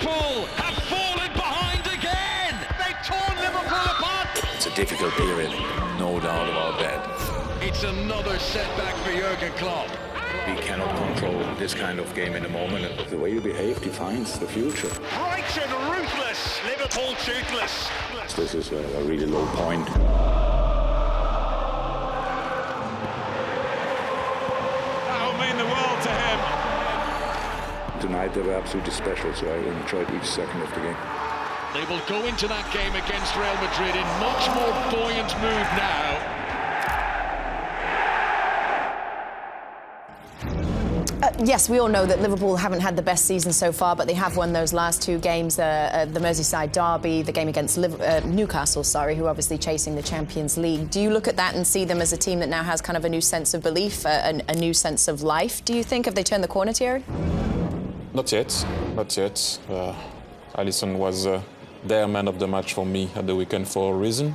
Liverpool have fallen behind again. They've torn Liverpool apart. It's a difficult period, no doubt about that. It's another setback for Jurgen Klopp. We cannot control this kind of game in the moment. The way you behave defines the future. Brighton ruthless, Liverpool toothless. This is a really low point. That'll mean the world to him. Tonight they were absolutely special, so I enjoyed each second of the game. They will go into that game against Real Madrid in much more buoyant mood now. Yes, we all know that Liverpool haven't had the best season so far, but they have won those last two games, the Merseyside derby, the game against Newcastle, who are obviously chasing the Champions League. Do you look at that and see them as a team that now has kind of a new sense of belief, a new sense of life? Do you think, have they turned the corner, Thierry? Not yet, not yet. Alisson was their man of the match for me at the weekend for a reason.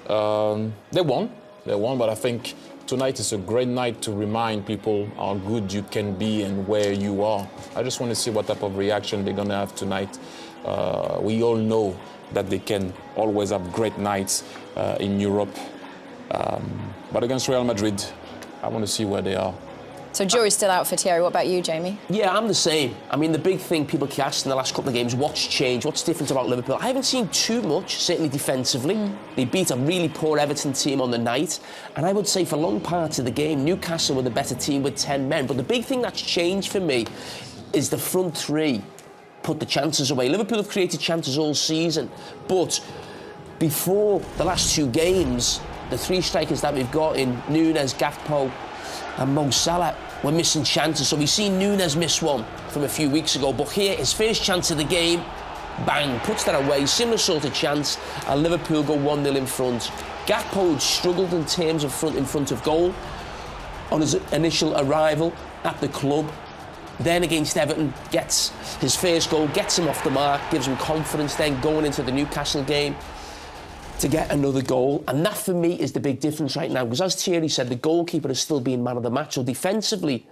They won, but I think tonight is a great night to remind people how good you can be and where you are. I just want to see what type of reaction they're going to have tonight. We all know that they can always have great nights in Europe. But against Real Madrid, I want to see where they are. So jury's still out for Thierry. What about you, Jamie? Yeah, I'm the same. I mean, the big thing people cast in the last couple of games, what's changed, what's different about Liverpool? I haven't seen too much, certainly defensively. They beat a really poor Everton team on the night. And I would say for long parts of the game, Newcastle were the better team with 10 men. But the big thing that's changed for me is the front three put the chances away. Liverpool have created chances all season. But before the last two games, the three strikers that we've got in Núñez, Gakpo and Mo Salah were missing chances. So we've seen Núñez miss one from a few weeks ago, but here, his first chance of the game, bang, puts that away, similar sort of chance, and Liverpool go 1-0 in front. Gakpo had struggled in terms of in front of goal on his initial arrival at the club. Then against Everton, gets his first goal, gets him off the mark, gives him confidence, then going into the Newcastle game to get another goal. And that, for me, is the big difference right now. Because as Thierry said, the goalkeeper has still been man of the match. So defensively,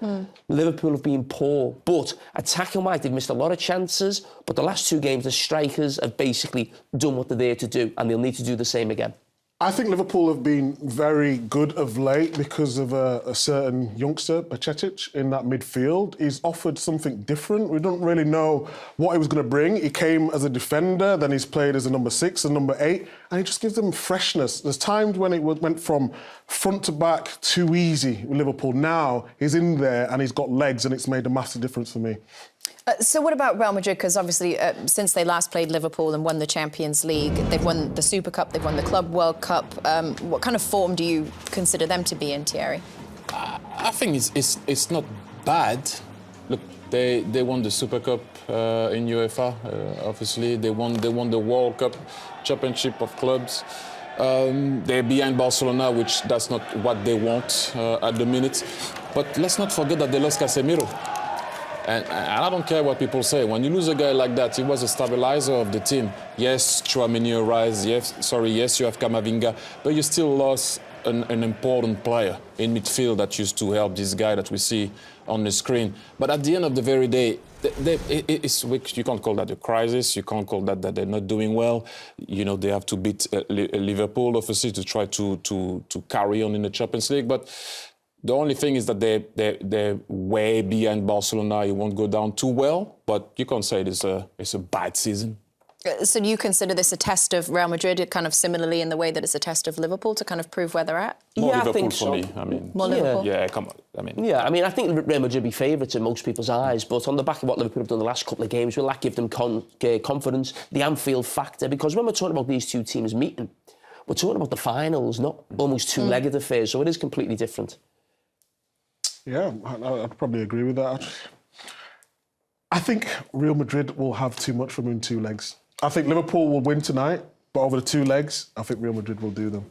Liverpool have been poor. But attacking-wise, they've missed a lot of chances. But the last two games, the strikers have basically done what they're there to do. And they'll need to do the same again. I think Liverpool have been very good of late because of a certain youngster, Bajcetic, in that midfield. He's offered something different. We don't really know what he was going to bring. He came as a defender, then he's played as a number 6 and number 8, and he just gives them freshness. There's times when it went from front to back too easy with Liverpool. Now he's in there and he's got legs, and it's made a massive difference for me. So what about Real Madrid? Because obviously, since they last played Liverpool and won the Champions League, they've won the Super Cup, they've won the Club World Cup. What kind of form do you consider them to be in, Thierry? I think it's not bad. Look, they won the Super Cup in UEFA. Obviously, they won the World Cup, Championship of Clubs. They're behind Barcelona, which that's not what they want at the minute. But let's not forget that they lost Casemiro. And I don't care what people say. When you lose a guy like that, he was a stabilizer of the team. Yes, Tchouaméni arrives. Yes, you have Camavinga, but you still lost an important player in midfield that used to help this guy that we see on the screen. But at the end of the very day, you can't call that a crisis. You can't call that they're not doing well. You know, they have to beat Liverpool, obviously, to try to carry on in the Champions League. But the only thing is that they're way behind Barcelona. It won't go down too well, but you can't say it's a bad season. So do you consider this a test of Real Madrid, kind of similarly in the way that it's a test of Liverpool to kind of prove where they're at? More yeah, Liverpool I think for so. me. I mean, more Liverpool? Yeah, come on. I think Real Madrid be favourites in most people's eyes, but on the back of what Liverpool have done the last couple of games, will that give them confidence, the Anfield factor? Because when we're talking about these two teams meeting, we're talking about the finals, not almost two-legged affairs, so it is completely different. Yeah, I'd probably agree with that. I think Real Madrid will have too much from in two legs. I think Liverpool will win tonight, but over the two legs, I think Real Madrid will do them.